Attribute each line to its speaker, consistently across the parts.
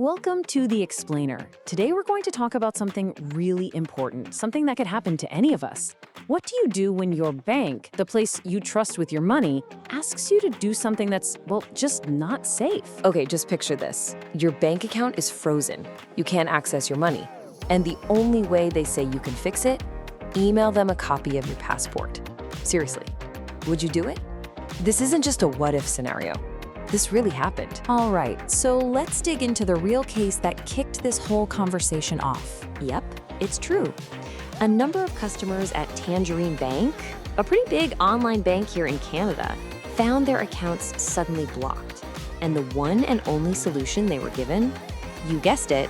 Speaker 1: Welcome to The Explainer. Today we're going to talk about something really important, something that could happen to any of us. What do you do when your bank, the place you trust with your money, asks you to do something that's, well, just not safe?
Speaker 2: Okay, just picture this. Your bank account is frozen. You can't access your money. And the only way they say you can fix it, email them a copy of your passport. Seriously, would you do it? This isn't just a what-if scenario. This really happened.
Speaker 1: All right, so let's dig into the real case that kicked this whole conversation off.
Speaker 2: Yep, it's true. A number of customers at Tangerine Bank, a pretty big online bank here in Canada, found their accounts suddenly blocked. And the one and only solution they were given, you guessed it,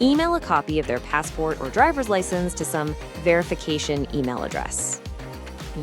Speaker 2: email a copy of their passport or driver's license to some verification email address.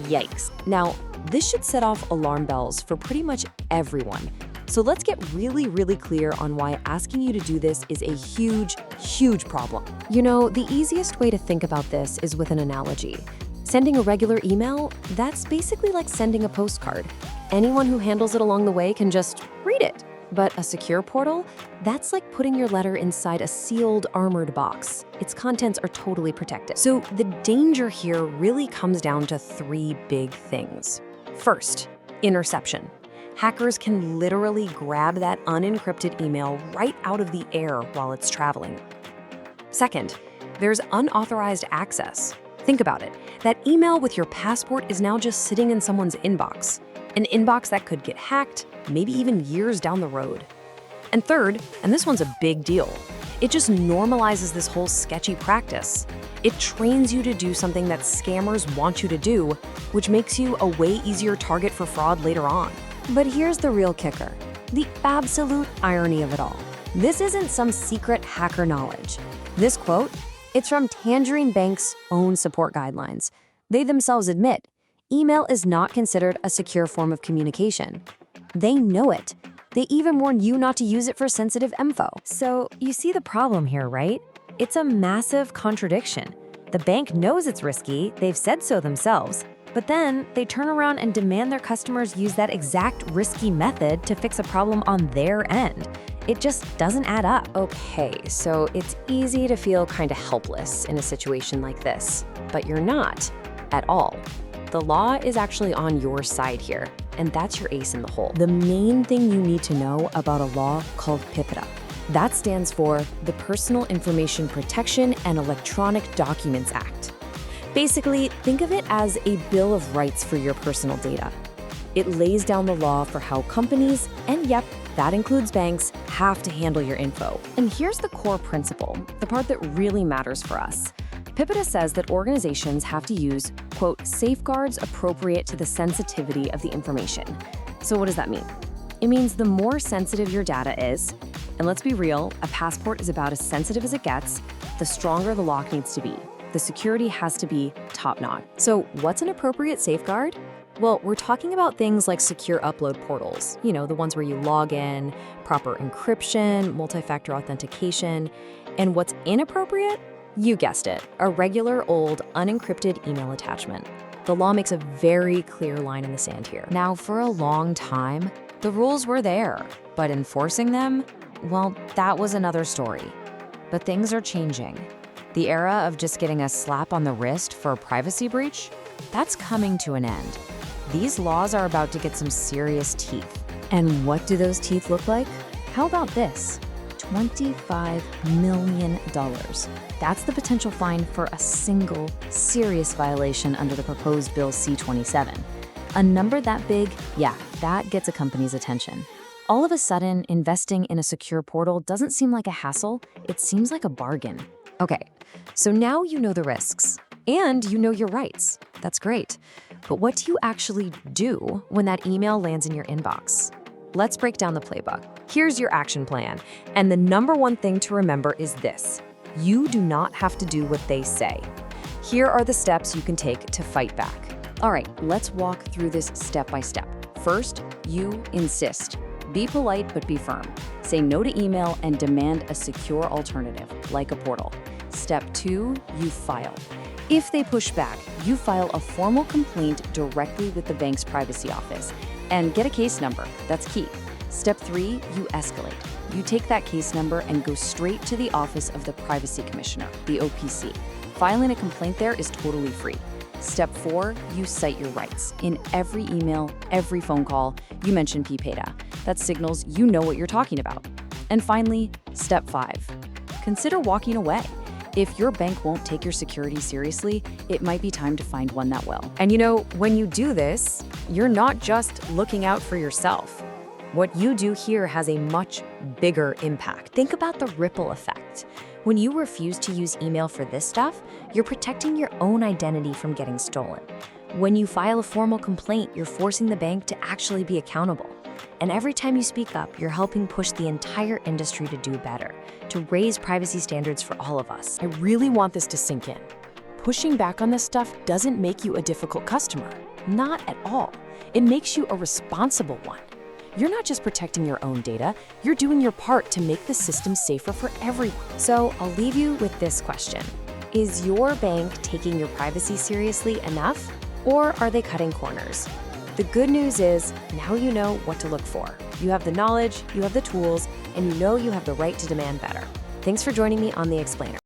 Speaker 2: Yikes. Now, this should set off alarm bells for pretty much everyone. So let's get really clear on why asking you to do this is a huge problem. You know, the easiest way to think about this is with an analogy. Sending a regular email, that's basically like sending a postcard. Anyone who handles it along the way can just read it. But a secure portal, that's like putting your letter inside a sealed, armored box. Its contents are totally protected. So the danger here really comes down to three big things. First, interception. Hackers can literally grab that unencrypted email right out of the air while it's traveling. Second, there's unauthorized access. Think about it. That email with your passport is now just sitting in someone's inbox. An inbox that could get hacked, maybe even years down the road. And third, and this one's a big deal, it just normalizes this whole sketchy practice. It trains you to do something that scammers want you to do, which makes you a way easier target for fraud later on. But here's the real kicker, the absolute irony of it all. This isn't some secret hacker knowledge. This quote, it's from Tangerine Bank's own support guidelines. They themselves admit, email is not considered a secure form of communication. They know it. They even warn you not to use it for sensitive info. So you see the problem here, right? It's a massive contradiction. The bank knows it's risky, they've said so themselves, but then they turn around and demand their customers use that exact risky method to fix a problem on their end. It just doesn't add up. Okay, so it's easy to feel kind of helpless in a situation like this, but you're not at all. The law is actually on your side here, and that's your ace in the hole. The main thing you need to know about a law called PIPEDA. That stands for the Personal Information Protection and Electronic Documents Act. Basically, think of it as a bill of rights for your personal data. It lays down the law for how companies, and yep, that includes banks, have to handle your info. And here's the core principle, the part that really matters for us. PIPEDA says that organizations have to use, quote, safeguards appropriate to the sensitivity of the information. So what does that mean? It means the more sensitive your data is, and let's be real, a passport is about as sensitive as it gets, the stronger the lock needs to be. The security has to be top-notch. So what's an appropriate safeguard? Well, we're talking about things like secure upload portals, you know, the ones where you log in, proper encryption, multi-factor authentication. And what's inappropriate? You guessed it, a regular old unencrypted email attachment. The law makes a very clear line in the sand here. Now, for a long time, the rules were there, but enforcing them, well, that was another story. But things are changing. The era of just getting a slap on the wrist for a privacy breach, that's coming to an end. These laws are about to get some serious teeth. And what do those teeth look like? How about this? $25 million. That's the potential fine for a single serious violation under the proposed Bill C-27. A number that big, yeah, that gets a company's attention. All of a sudden, investing in a secure portal doesn't seem like a hassle, it seems like a bargain. Okay, so now you know the risks, and you know your rights. That's great. But what do you actually do when that email lands in your inbox? Let's break down the playbook. Here's your action plan. And the number one thing to remember is this. You do not have to do what they say. Here are the steps you can take to fight back. All right, let's walk through this step by step. First, you insist. Be polite, but be firm. Say no to email and demand a secure alternative, like a portal. Step 2, you file. If they push back, you file a formal complaint directly with the bank's privacy office and get a case number. That's key. Step 3, you escalate.
Speaker 1: You take that case number and go straight to the Office of the Privacy Commissioner, the OPC. Filing a complaint there is totally free. Step 4, you cite your rights. In every email, every phone call, you mention PIPEDA. That signals you know what you're talking about. And finally, step 5, consider walking away. If your bank won't take your security seriously, it might be time to find one that will. And you know, when you do this, you're not just looking out for yourself. What you do here has a much bigger impact.
Speaker 2: Think about the ripple effect. When you refuse to use email for this stuff, you're protecting your own identity from getting stolen. When you file a formal complaint, you're forcing the bank to actually be accountable. And every time you speak up, you're helping push the entire industry to do better, to raise privacy standards for all of us.
Speaker 1: I really want this to sink in. Pushing back on this stuff doesn't make you a difficult customer. Not at all. It makes you a responsible one. You're not just protecting your own data, you're doing your part to make the system safer for everyone.
Speaker 2: So I'll leave you with this question. Is your bank taking your privacy seriously enough, or are they cutting corners? The good news is, now you know what to look for. You have the knowledge, you have the tools, and you know you have the right to demand better. Thanks for joining me on The Explainer.